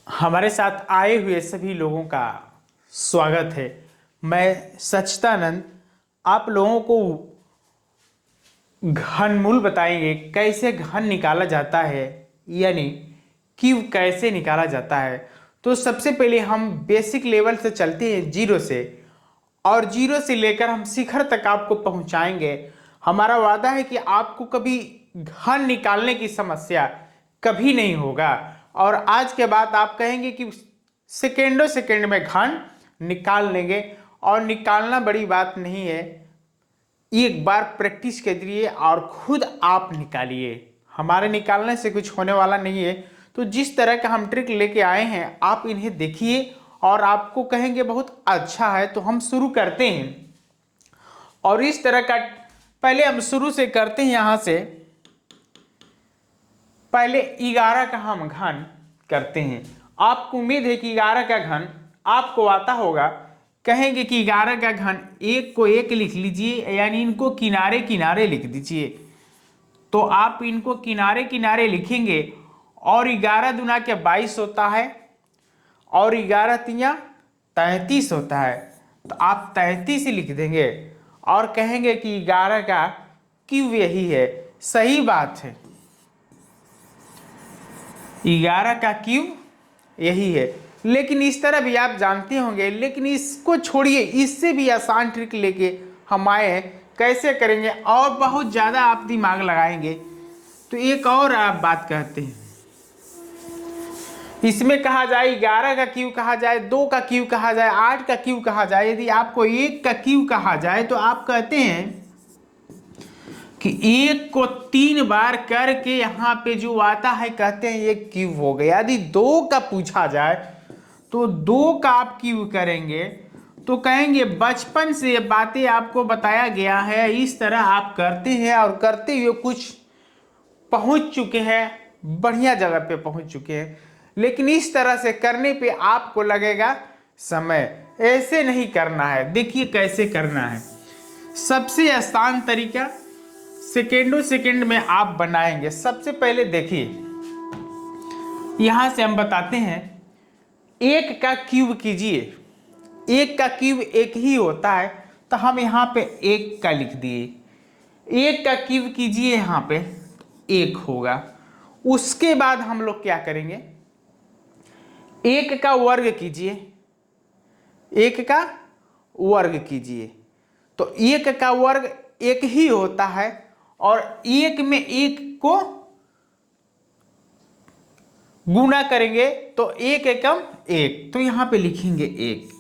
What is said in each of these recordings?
हमारे साथ आए हुए सभी लोगों का स्वागत है। मैं सच्चिदानंद आप लोगों को घनमूल बताएंगे कैसे घन निकाला जाता है, यानी क्यूब कैसे निकाला जाता है। तो सबसे पहले हम बेसिक लेवल से चलते हैं, जीरो से, और जीरो से लेकर हम शिखर तक आपको पहुंचाएंगे। हमारा वादा है कि आपको कभी घन निकालने की समस्या कभी नहीं होगा, और आज के बाद आप कहेंगे कि सेकेंडों सेकेंड में घन निकाल लेंगे। और निकालना बड़ी बात नहीं है, एक बार प्रैक्टिस करिए और खुद आप निकालिए। हमारे निकालने से कुछ होने वाला नहीं है। तो जिस तरह का हम ट्रिक लेके आए हैं आप इन्हें देखिए और आपको कहेंगे बहुत अच्छा है। तो हम शुरू करते हैं, और इस तरह का पहले हम शुरू से करते हैं। यहां से पहले 11 का हम घन करते हैं। आपको उम्मीद है कि 11 का घन आपको आता होगा। कहेंगे कि 11 का घन, एक को एक लिख लीजिए, यानी इनको किनारे किनारे लिख दीजिए। तो आप इनको किनारे किनारे लिखेंगे, और 11 दूना के 22 होता है, और 11 तिया 33 होता है। तो आप 33 लिख देंगे और कहेंगे कि 11 का क्यूब यही है। सही बात है, 11 का क्यूब यही है। लेकिन इस तरह भी आप जानते होंगे, लेकिन इसको छोड़िए, इससे भी आसान ट्रिक लेके हम आए हैं। कैसे करेंगे और बहुत ज़्यादा आप दिमाग लगाएंगे तो एक और आप बात कहते हैं, इसमें कहा जाए 11 का क्यूब कहा जाए, 2 का क्यूब कहा जाए, 8 का क्यूब कहा जाए। यदि आपको 1 का क्यूब कहा जाए तो आप कहते हैं कि 1 को 3 बार करके यहाँ पे जो आता है कहते हैं ये क्यूब हो गया। यदि 2 का पूछा जाए तो 2 का आप क्यूब करेंगे तो कहेंगे बचपन से ये बातें आपको बताया गया है, इस तरह आप करते हैं और करते हुए कुछ पहुंच चुके हैं, बढ़िया जगह पे पहुंच चुके हैं। लेकिन इस तरह से करने पे आपको लगेगा समय, ऐसे नहीं करना है। देखिए कैसे करना है। सबसे आसान तरीका सेकेंडों सेकेंड में आप बनाएंगे। सबसे पहले देखिए, यहां से हम बताते हैं, 1 का क्यूब कीजिए। 1 का क्यूब एक ही होता है, तो हम यहाँ पे 1 का लिख दिए। 1 का क्यूब कीजिए, यहाँ पे 1 होगा। उसके बाद हम लोग क्या करेंगे, 1 का वर्ग कीजिए। 1 का वर्ग कीजिए, तो 1 का वर्ग एक ही होता है, और 1 में 1 को गुना करेंगे तो 1 एकम 1, तो यहां पे लिखेंगे 1।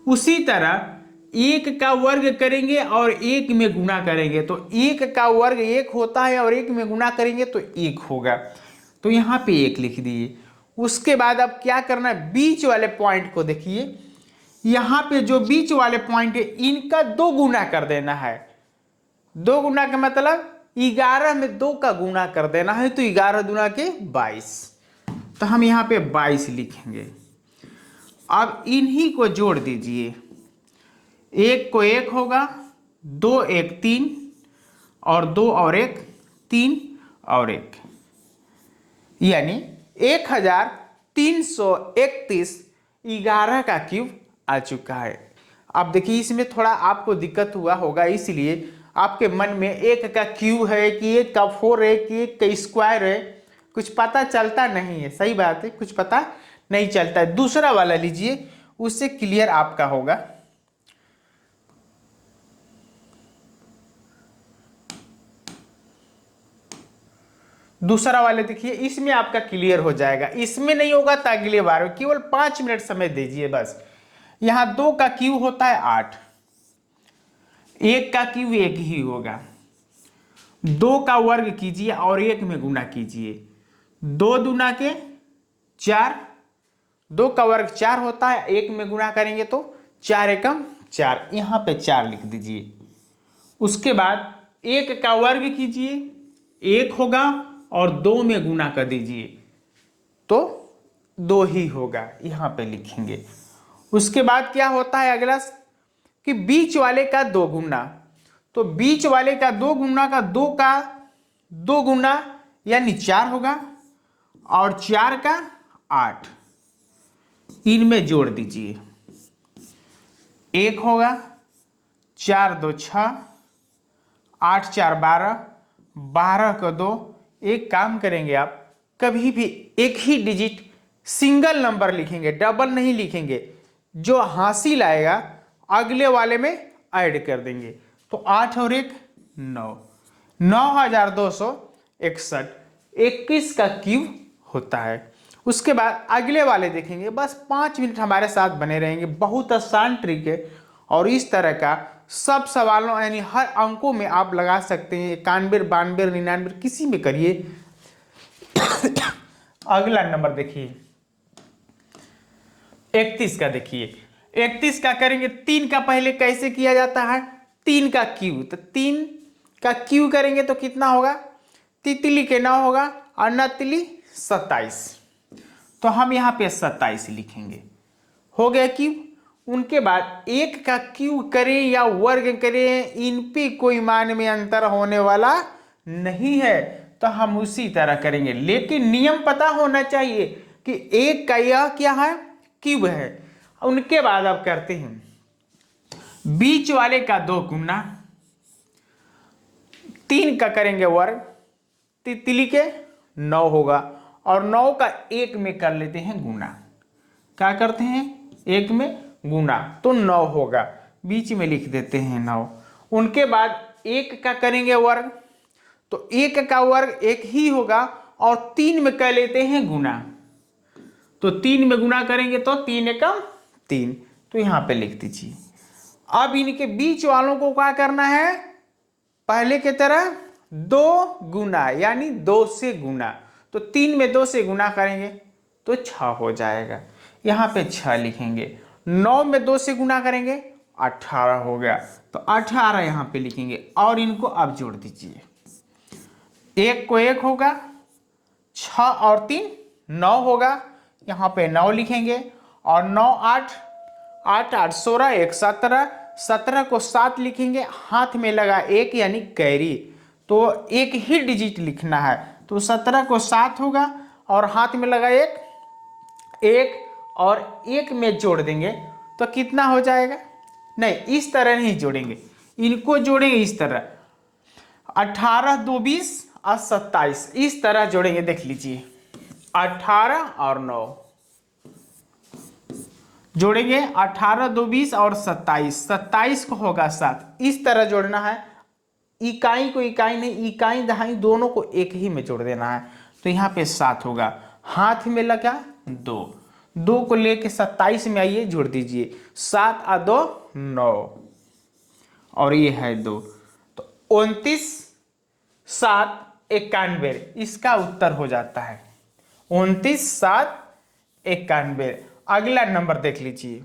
उसी तरह 1 का वर्ग करेंगे और 1 में गुना करेंगे तो 1 का वर्ग 1 होता है, और 1 में गुना करेंगे तो 1 होगा। तो यहां पे 1 लिख दिए। उसके बाद अब क्या करना है, बीच वाले पॉइंट को देखिए। यहां पे जो बीच वाले पॉइंट है इनका 2 गुना कर देना है। 2 गुना का मतलब 11 में 2 का गुना कर देना है, तो 11 दूना के 22। तो हम यहाँ पे 22 लिखेंगे। अब इन्हीं को जोड़ दीजिए। 1 को 1 होगा, 2 1 3, और 2 और 1 3 और 1, यानी 1331 11 का क्यूब आ चुका है। अब देखिए इसमें थोड़ा आपको दिक्कत हुआ होगा, इसलिए आपके मन में 1 का क्यूब है कि 1 का 4 है कि 1 का स्क्वायर है, कुछ पता चलता नहीं है। सही बात है, कुछ पता नहीं चलता है। दूसरा वाला लीजिए, उससे क्लियर आपका होगा। दूसरा वाले देखिए, इसमें आपका क्लियर हो जाएगा। इसमें नहीं होगा तो अगले बार, केवल 5 मिनट समय दीजिए बस। यहां 2 का क्यूब होता है 8, 1 का क्यूब 1 ही होगा। 2 का वर्ग कीजिए और 1 में गुना कीजिए। 2 दूना के 4, 2 का वर्ग 4 होता है, 1 में गुना करेंगे तो 4 एकम 4, यहां पे 4 लिख दीजिए। उसके बाद 1 का वर्ग कीजिए, 1 होगा, और 2 में गुना कर दीजिए तो 2 ही होगा, यहां पे लिखेंगे। उसके बाद क्या होता है अगला, कि बीच वाले का 2 गुना। तो बीच वाले का 2 गुना का 2 का 2 गुना यानी 4 होगा, और 4 का 8, इनमें जोड़ दीजिए। 1 होगा, 4 2 6, 8 4 12, 12 को 2। एक काम करेंगे आप, कभी भी एक ही डिजिट सिंगल नंबर लिखेंगे, डबल नहीं लिखेंगे। जो हासिल आएगा अगले वाले में ऐड कर देंगे। तो 8 और 1 9, 9261, 21 का क्यूब होता है। उसके बाद अगले वाले देखेंगे। बस 5 मिनट हमारे साथ बने रहेंगे, बहुत आसान ट्रिक है। और इस तरह का सब सवालों यानी हर अंकों में आप लगा सकते हैं। 91 92 99 किसी में करिए। अगला नंबर देखिए 31 का। देखिए 31 का करेंगे। 3 का पहले कैसे किया जाता है, 3 का क्यू। तो 3 का क्यू करेंगे तो कितना होगा, तितली के 9 होगा और नतली 27। तो हम यहाँ पे 27 लिखेंगे। हो गया क्यू। उनके बाद 1 का क्यू करें या वर्ग करें, इन पे कोई मान में अंतर होने वाला नहीं है। तो हम उसी तरह करेंगे, लेकिन नियम पता होना चाहिए कि 1 का यह क्या है, क्यूब है। उनके बाद अब करते हैं बीच वाले का 2 गुना, 3 का करेंगे वर्ग, तितली के 9 होगा और 9 का 1 में कर लेते हैं गुना। क्या करते हैं, 1 में गुना, तो 9 होगा। बीच में लिख देते हैं 9। उनके बाद 1 का करेंगे वर्ग, तो 1 का वर्ग 1 ही होगा और 3 में कर लेते हैं गुना। तो 3 में गुना करेंगे तो 3 एकम 3। तो यहां पे लिख दीजिए। अब इनके बीच वालों को क्या करना है, पहले की तरह 2 गुना यानी 2 से गुना। तो 3 में 2 से गुना करेंगे तो 6 हो जाएगा। यहां पे 6 लिखेंगे। 9 में 2 से गुना करेंगे 18 हो गया। तो 18 यहां पे लिखेंगे और इनको अब जोड़ दीजिए। 1 को 1 होगा, 6 और 3 9 होगा। यहाँ पे 9 लिखेंगे और 9 8 8 8 16 1 17, 17 को 7 लिखेंगे। हाथ में लगा 1 यानी कैरी, तो एक ही डिजिट लिखना है। तो 17 को 7 होगा और हाथ में लगा 1 1 और 1 में जोड़ देंगे तो कितना हो जाएगा। नहीं, इस तरह नहीं जोड़ेंगे, इनको जोड़ेंगे इस तरह। 18 2 20 और 27 इस तरह जोड़ेंगे। देख लीजिए 18 और 9 जोड़ेंगे, 18 2 20 और 27, 27 को होगा 7। इस तरह जोड़ना है। इकाई को इकाई नहीं, इकाई दहाई दोनों को एक ही में जोड़ देना है। तो यहाँ पे 7 होगा। हाथ में लगा 2, 2 को लेके 27 में आइए, जोड़ दीजिए। 7 और 2 9 और ये है 2। तो 29 7 91 इसका उत्तर हो जाता है। 29 7 91। अगला नंबर देख लीजिए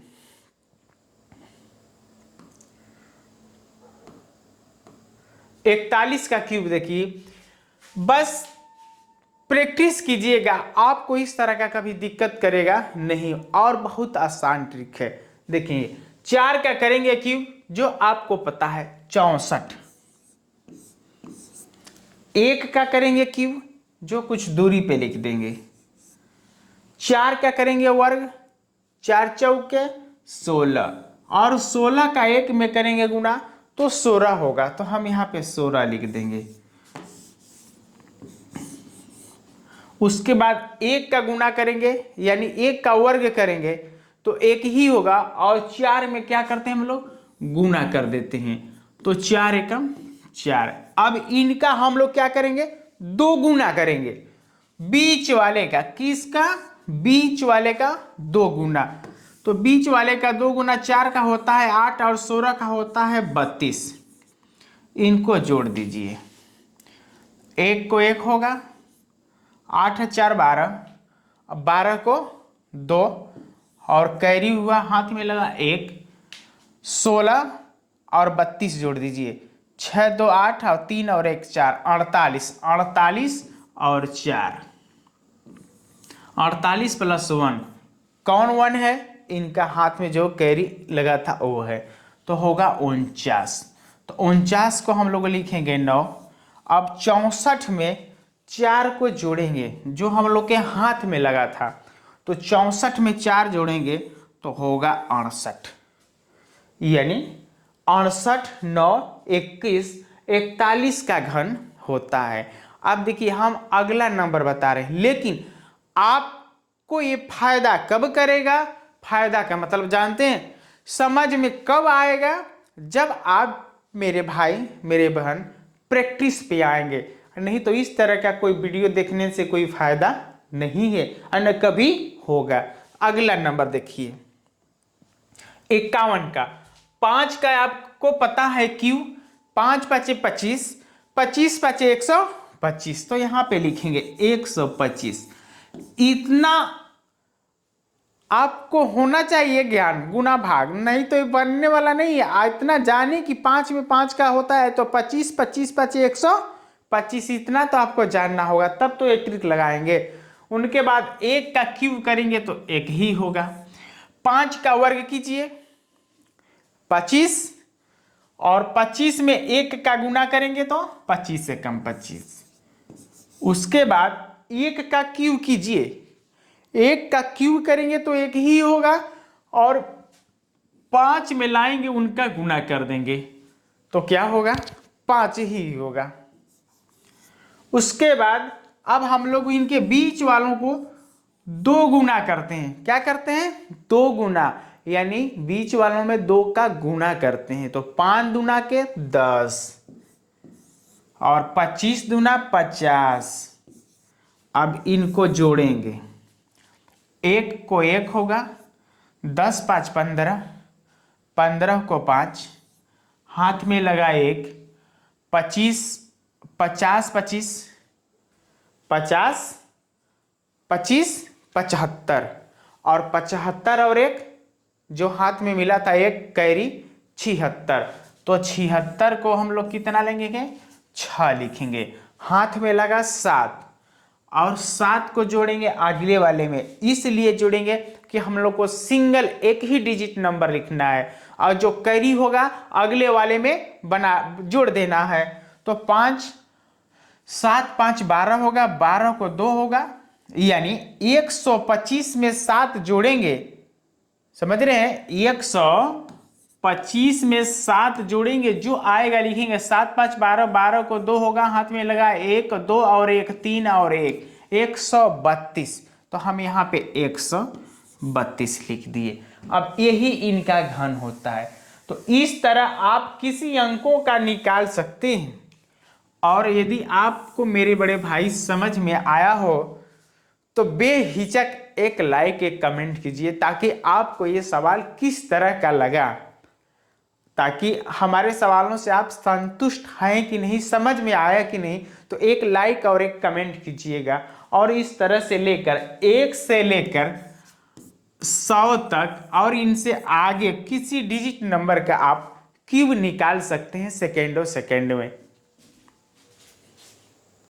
41 का क्यूब। देखिए बस प्रैक्टिस कीजिएगा, आपको इस तरह का कभी दिक्कत करेगा नहीं। और बहुत आसान ट्रिक है। देखिए 4 का करेंगे क्यूब, जो आपको पता है 64। 1 का करेंगे क्यूब, जो कुछ दूरी पे लिख देंगे। 4 का करेंगे वर्ग, 4 चौके 16 और 16 का 1 में करेंगे गुना तो 16 होगा। तो हम यहाँ पे 16 लिख देंगे। उसके बाद 1 का गुना करेंगे यानी 1 का वर्ग करेंगे तो 1 ही होगा और 4 में क्या करते हैं हम लोग, गुना कर देते हैं। तो 4 एकम 4। अब इनका हम लोग क्या करेंगे, 2 गुना करेंगे। बीच वाले का, किसका, बीच वाले का 2 गुना। तो बीच वाले का 2 गुना 4 का होता है 8 और 16 का होता है 32। इनको जोड़ दीजिए। 1 को 1 होगा, 8 4 12, अब 12 को 2 और कैरी हुआ, हाथ में लगा 1, 16 और 32 जोड़ दीजिए। 6 2 8 और 3 और 1 4, 48 48 और 4, 48 प्लस 1 कौन 1 है, इनका हाथ में जो कैरी लगा था वो है। तो होगा 49। तो 49 को हम लोग लिखेंगे 9। अब 64 में 4 को जोड़ेंगे जो हम लोग के हाथ में लगा था। तो 64 में 4 जोड़ेंगे तो होगा 68, यानी 68 9 21 41 का घन होता है। अब देखिए हम अगला नंबर बता रहे हैं, लेकिन आपको ये फायदा कब करेगा? फायदा का मतलब जानते हैं, समझ में कब आएगा? जब आप मेरे भाई मेरे बहन प्रैक्टिस पे आएंगे, नहीं तो इस तरह का कोई वीडियो देखने से कोई फायदा नहीं है और न कभी होगा। अगला नंबर देखिए 51 का। 5 का आपको पता है क्यों? 5 5 25, 25 5 125, तो यहां पे लिखेंगे 125। इतना आपको होना चाहिए ज्ञान, गुना भाग, नहीं तो ये बनने वाला नहीं है। इतना जाने कि 5 में 5 का होता है तो 25 25 5 125, इतना तो आपको जानना होगा, तब तो ये ट्रिक लगाएंगे। उनके बाद 1 का क्यूब करेंगे तो 1 ही होगा। 5 का वर्ग कीजिए 25, और 25 में 1 का गुना करेंगे तो 25 से कम 25। उसके बाद 1 का क्यूब कीजिए, 1 का क्यूब करेंगे तो 1 ही होगा, और 5 में लाएंगे उनका गुना कर देंगे तो क्या होगा? 5 ही होगा। उसके बाद अब हम लोग इनके बीच वालों को 2 गुना करते हैं। क्या करते हैं? 2 गुना, यानी बीच वालों में 2 का गुना करते हैं। तो 5 दूना के 10 और 25 दूना 50। अब इनको जोड़ेंगे, 1 को 1 होगा, 10 5 15, 15 को 5, हाथ में लगा 1, 25 50 25 50 25 75, और 75 और 1 जो हाथ में मिला था 1 कैरी 76। तो 76 को हम लोग कितना लेंगे के 6 लिखेंगे। हाथ में लगा 7, और 7 को जोड़ेंगे अगले वाले में, इसलिए जोड़ेंगे कि हम लोग को सिंगल एक ही डिजिट नंबर लिखना है, और जो कैरी होगा अगले वाले में बना जोड़ देना है। तो 5 7 5 12 होगा, 12 को 2 होगा, यानी 125 में 7 जोड़ेंगे। समझ रहे हैं? 125 में 7 जोड़ेंगे, जो आएगा लिखेंगे 7 5 12, 12 को 2 होगा, हाथ में लगा 1 2 और 1 3 और 1 132। तो हम यहाँ पे 132 लिख दिए। अब यही इनका घन होता है। तो इस तरह आप किसी अंकों का निकाल सकते हैं। और यदि आपको मेरे बड़े भाई समझ में आया हो तो बेहिचक एक लाइक एक कमेंट कीजिए, ताकि आपको ये सवाल किस तरह का लगा, ताकि हमारे सवालों से आप संतुष्ट हैं कि नहीं, समझ में आया कि नहीं। तो एक लाइक और एक कमेंट कीजिएगा। और इस तरह से लेकर 1 से लेकर 100 तक और इनसे आगे किसी डिजिट नंबर का आप क्यूब निकाल सकते हैं सेकेंडों सेकेंड में।